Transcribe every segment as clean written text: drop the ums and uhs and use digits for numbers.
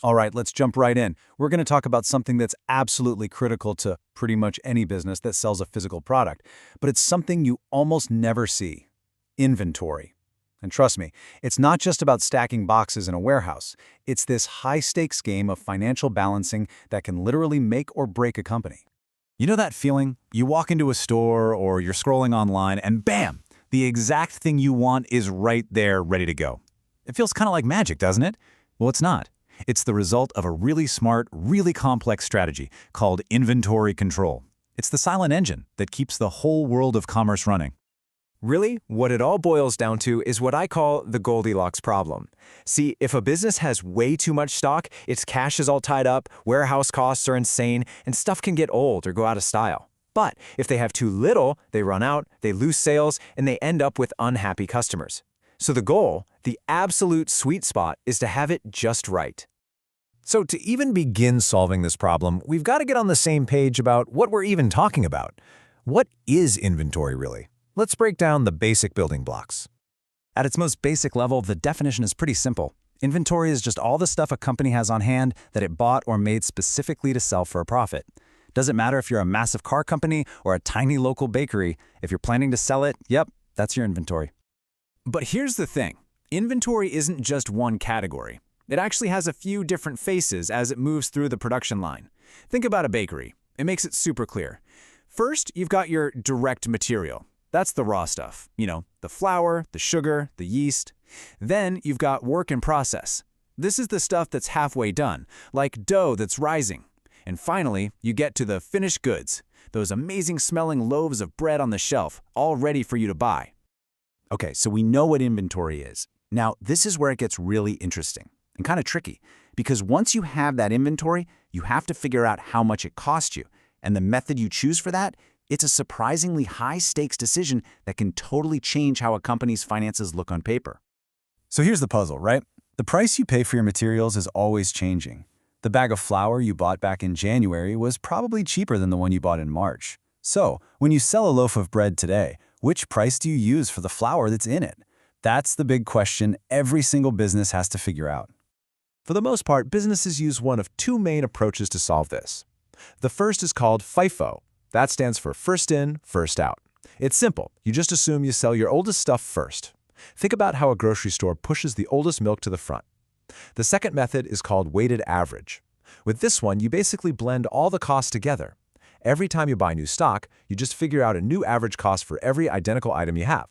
All right, let's jump right in. We're going to talk about something that's absolutely critical to pretty much any business that sells a physical product, but it's something you almost never see: inventory. And trust me, it's not just about stacking boxes in a warehouse. It's this high-stakes game of financial balancing that can literally make or break a company. You know that feeling? You walk into a store or you're scrolling online and bam! The exact thing you want is right there, ready to go. It feels kind of like magic, doesn't it? Well, it's not. It's the result of a really smart, really complex strategy called inventory control. It's the silent engine that keeps the whole world of commerce running. Really, what it all boils down to is what I call the Goldilocks problem. See, if a business has way too much stock, its cash is all tied up, warehouse costs are insane, and stuff can get old or go out of style. But if they have too little, they run out, they lose sales, and they end up with unhappy customers. So the goal, the absolute sweet spot, is to have it just right. So to even begin solving this problem, we've got to get on the same page about what we're even talking about. What is inventory really? Let's break down the basic building blocks. At its most basic level, the definition is pretty simple. Inventory is just all the stuff a company has on hand that it bought or made specifically to sell for a profit. Doesn't matter if you're a massive car company or a tiny local bakery, if you're planning to sell it, yep, that's your inventory. But here's the thing. Inventory isn't just one category. It actually has a few different faces as it moves through the production line. Think about a bakery. It makes it super clear. First, you've got your direct material. That's the raw stuff. You know, the flour, the sugar, the yeast. Then you've got work in process. This is the stuff that's halfway done, like dough that's rising. And finally, you get to the finished goods, those amazing smelling loaves of bread on the shelf, all ready for you to buy. Okay, so we know what inventory is. Now, this is where it gets really interesting and kind of tricky, because once you have that inventory, you have to figure out how much it costs you. And the method you choose for that, it's a surprisingly high-stakes decision that can totally change how a company's finances look on paper. So here's the puzzle, right? The price you pay for your materials is always changing. The bag of flour you bought back in January was probably cheaper than the one you bought in March. So, when you sell a loaf of bread today, which price do you use for the flour that's in it? That's the big question every single business has to figure out. For the most part, businesses use one of two main approaches to solve this. The first is called FIFO. That stands for first in, first out. It's simple. You just assume you sell your oldest stuff first. Think about how a grocery store pushes the oldest milk to the front. The second method is called weighted average. With this one, you basically blend all the costs together. Every time you buy new stock, you just figure out a new average cost for every identical item you have.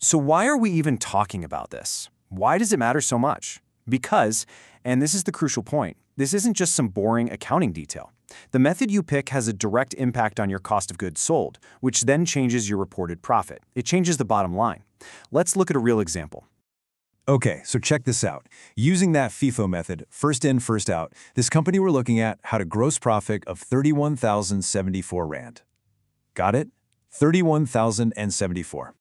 So why are we even talking about this? Why does it matter so much? Because, and this is the crucial point, this isn't just some boring accounting detail. The method you pick has a direct impact on your cost of goods sold, which then changes your reported profit. It changes the bottom line. Let's look at a real example. Okay, so check this out. Using that FIFO method, first in, first out, this company we're looking at had a gross profit of 31,074 Rand. Got it? 31,074.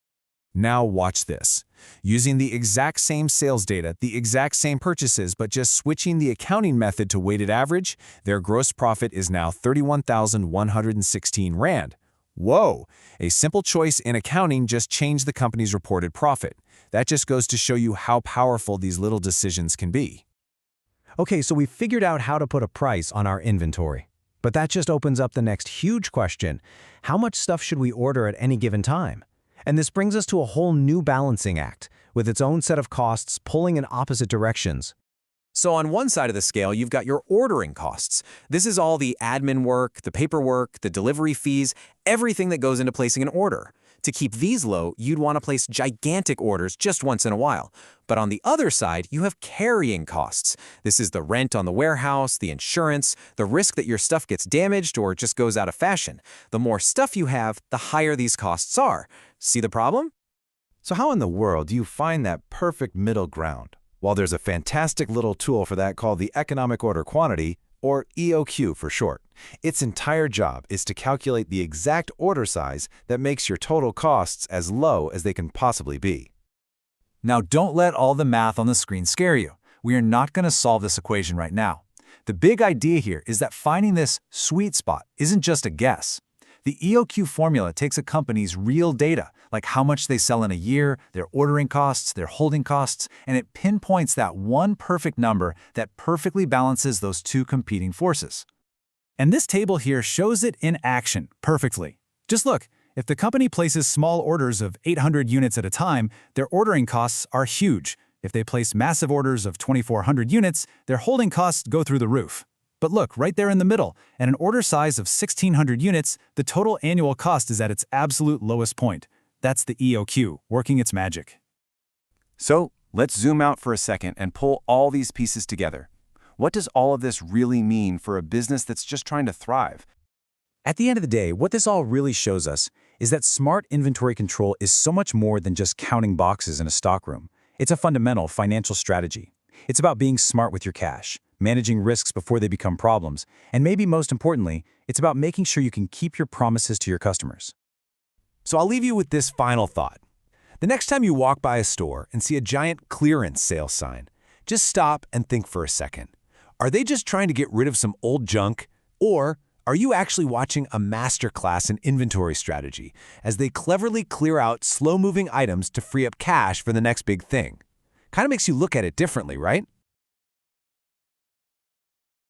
Now watch this. Using the exact same sales data, the exact same purchases, but just switching the accounting method to weighted average, their gross profit is now 31,116 Rand. Whoa! A simple choice in accounting just changed the company's reported profit. That just goes to show you how powerful these little decisions can be. Okay, so we figured out how to put a price on our inventory. But that just opens up the next huge question. How much stuff should we order at any given time? And this brings us to a whole new balancing act, with its own set of costs pulling in opposite directions. So on one side of the scale, you've got your ordering costs. This is all the admin work, the paperwork, the delivery fees, everything that goes into placing an order. To keep these low, you'd want to place gigantic orders just once in a while. But on the other side, you have carrying costs. This is the rent on the warehouse, the insurance, the risk that your stuff gets damaged or just goes out of fashion. The more stuff you have, the higher these costs are. See the problem? So how in the world do you find that perfect middle ground? Well, there's a fantastic little tool for that called the Economic Order Quantity, or EOQ for short. Its entire job is to calculate the exact order size that makes your total costs as low as they can possibly be. Now, don't let all the math on the screen scare you. We are not going to solve this equation right now. The big idea here is that finding this sweet spot isn't just a guess. The The EOQ formula takes a company's real data, like how much they sell in a year, their ordering costs, their holding costs, and it pinpoints that one perfect number that perfectly balances those two competing forces. And this table here shows it in action perfectly. Just look, if the company places small orders of 800 units at a time, their ordering costs are huge. If they place massive orders of 2,400 units, their holding costs go through the roof. But look, right there in the middle, at an order size of 1,600 units, the total annual cost is at its absolute lowest point. That's the EOQ, working its magic. So, let's zoom out for a second and pull all these pieces together. What does all of this really mean for a business that's just trying to thrive? At the end of the day, what this all really shows us is that smart inventory control is so much more than just counting boxes in a stockroom. It's a fundamental financial strategy. It's about being smart with your cash, managing risks before they become problems, and maybe most importantly, it's about making sure you can keep your promises to your customers. So I'll leave you with this final thought. The next time you walk by a store and see a giant clearance sale sign, just stop and think for a second. Are they just trying to get rid of some old junk? Or are you actually watching a masterclass in inventory strategy as they cleverly clear out slow-moving items to free up cash for the next big thing? Kind of makes you look at it differently, right?